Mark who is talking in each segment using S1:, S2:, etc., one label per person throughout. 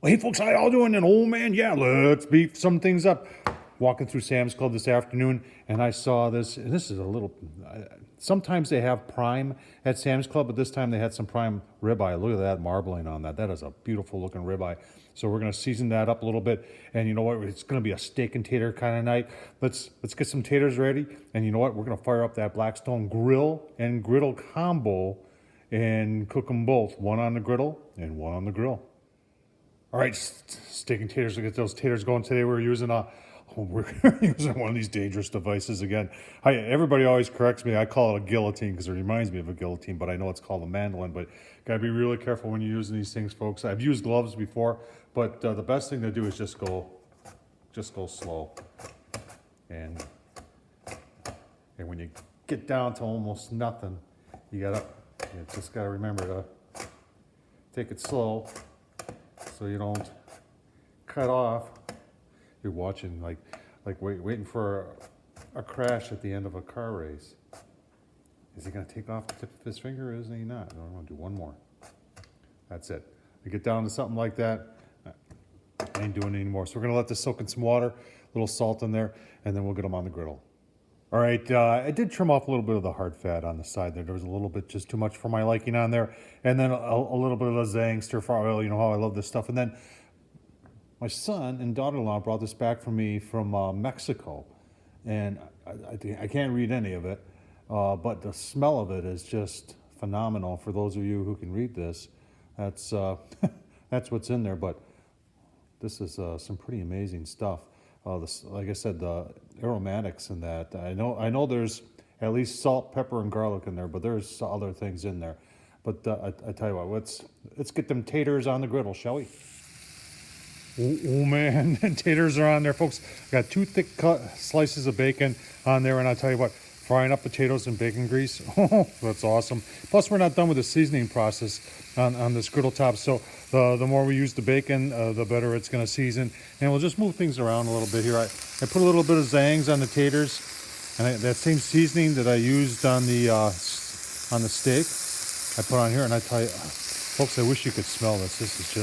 S1: Well, hey folks, how y'all doing? And oh man, yeah, let's beef some things up. Walking through Sam's Club this afternoon, and I saw this. And this is a little. Sometimes they have prime at Sam's Club, but this time they had some prime ribeye. Look at that marbling on that. That is a beautiful looking ribeye. So we're gonna season that up a little bit, and you know what? It's gonna be a steak and tater kind of night. Let's get some taters ready, and you know what? We're gonna fire up that Blackstone grill and griddle combo, and cook them both, one on the griddle and one on the grill. All right, steak and taters. We get those taters going today. We're using we're using one of these dangerous devices again. Everybody always corrects me. I call it a guillotine because it reminds me of a guillotine, but I know it's called a mandolin. But gotta be really careful when you're using these things, folks. I've used gloves before, but the best thing to do is just go slow. And when you get down to almost nothing, you just gotta remember to take it slow, so you don't cut off. You're watching like waiting for a crash at the end of a car race. Is he gonna take off the tip of his finger or isn't he not? No, I'm gonna do one more. That's it. I get down to something like that, I ain't doing it anymore. So we're gonna let this soak in some water, a little salt in there, and then we'll get them on the griddle. All right, I did trim off a little bit of the hard fat on the side there. There was a little bit just too much for my liking on there. And then a little bit of the Zang stir fry oil. You know how I love this stuff. And then my son and daughter-in-law brought this back for me from Mexico. And I can't read any of it, but the smell of it is just phenomenal. For those of you who can read this, that's what's in there. But this is some pretty amazing stuff. Like I said, the aromatics in that. I know there's at least salt, pepper, and garlic in there, but there's other things in there. But I tell you what, let's get them taters on the griddle, shall we? Oh man, taters are on there, folks. Got two thick cut slices of bacon on there, and I tell you what, frying up potatoes in bacon grease. Oh, that's awesome. Plus, we're not done with the seasoning process on this griddle top. So the more we use the bacon, the better it's going to season. And we'll just move things around a little bit here. I put a little bit of Zangs on the taters, and that same seasoning that I used on the steak, I put on here. And I tell you, folks, I wish you could smell this. This is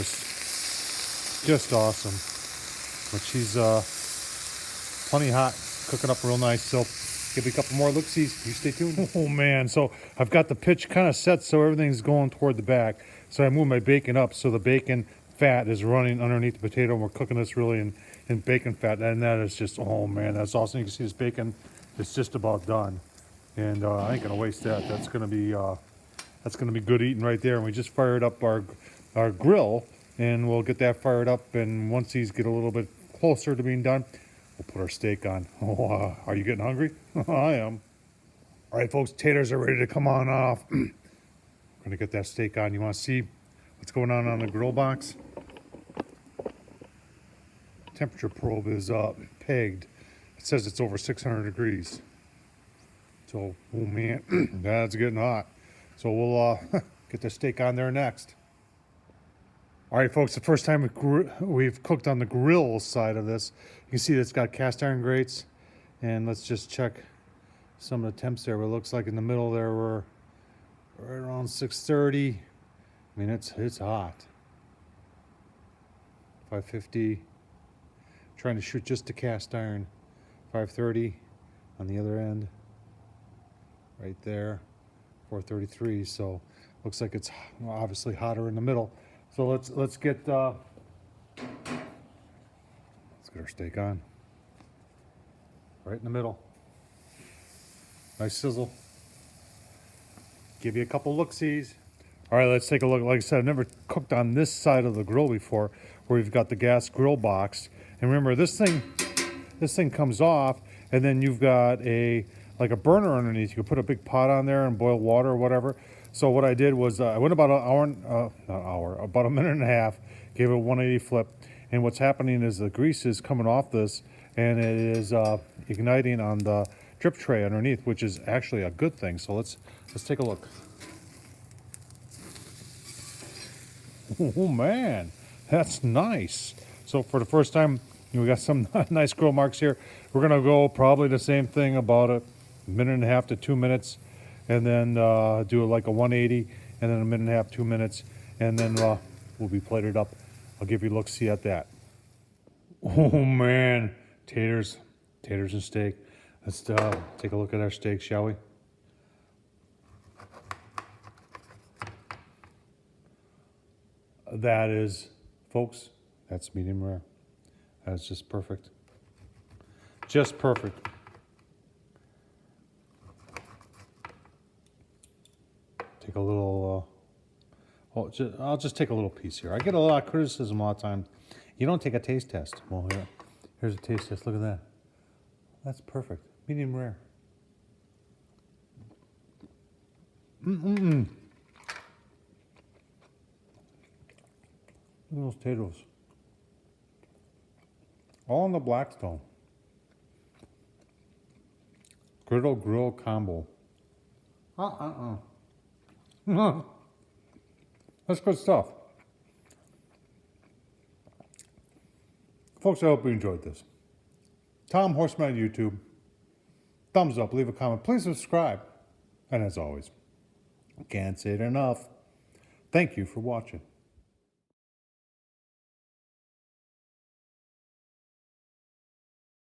S1: just awesome. But she's plenty hot, cooking up real nice. So give me a couple more look-sees. You stay tuned. Oh man, so I've got the pitch kind of set so everything's going toward the back. So I move my bacon up so the bacon fat is running underneath the potato, and we're cooking this really in bacon fat. And that is just, oh man, that's awesome. You can see this bacon is just about done. And I ain't gonna waste that. That's gonna be good eating right there. And we just fired up our grill, and we'll get that fired up. And once these get a little bit closer to being done, we'll put our steak on. Oh, are you getting hungry? I am. All right, folks, taters are ready to come on off. We're gonna get that steak on. You wanna see what's going on the grill box? Temperature probe is pegged. It says it's over 600 degrees. So, oh man, that's getting hot. So we'll get the steak on there next. All right, folks, the first time we've cooked on the grill side of this. You can see that it's got cast iron grates. And let's just check some of the temps there. It looks like in the middle there we're right around 630. I mean, it's hot. 550. Trying to shoot just the cast iron. 530 on the other end. Right there. 433. So looks like it's obviously hotter in the middle. So let's get our steak on. Right in the middle. Nice sizzle. Give you a couple look-sees. All right, let's take a look. Like I said, I've never cooked on this side of the grill before, where we've got the gas grill box. And remember, this thing comes off, and then you've got like a burner underneath. You can put a big pot on there and boil water or whatever. So what I did was I went about about a minute and a half, gave it a 180 flip. And what's happening is the grease is coming off this, and it is igniting on the drip tray underneath, which is actually a good thing. So let's take a look. Oh man, that's nice. So for the first time, we got some nice grill marks here. We're gonna go probably the same thing, about a minute and a half to 2 minutes, and then do like a 180, and then a minute and a half, 2 minutes, and then we'll be plated up I'll give you a look-see at that. Oh man, taters and steak. Let's take a look at our steak, shall we? That is, folks, that's medium rare. That's just perfect. Just perfect. Take a little, I'll just take a little piece here. I get a lot of criticism a lot of time. You don't take a taste test. Well, here's a taste test. Look at that. That's perfect. Medium rare. Look at those potatoes. All in the Blackstone. Griddle grill combo. That's good stuff. Folks, I hope you enjoyed this. Tom Horseman on YouTube. Thumbs up, leave a comment. Please subscribe. And as always, can't say it enough. Thank you for watching.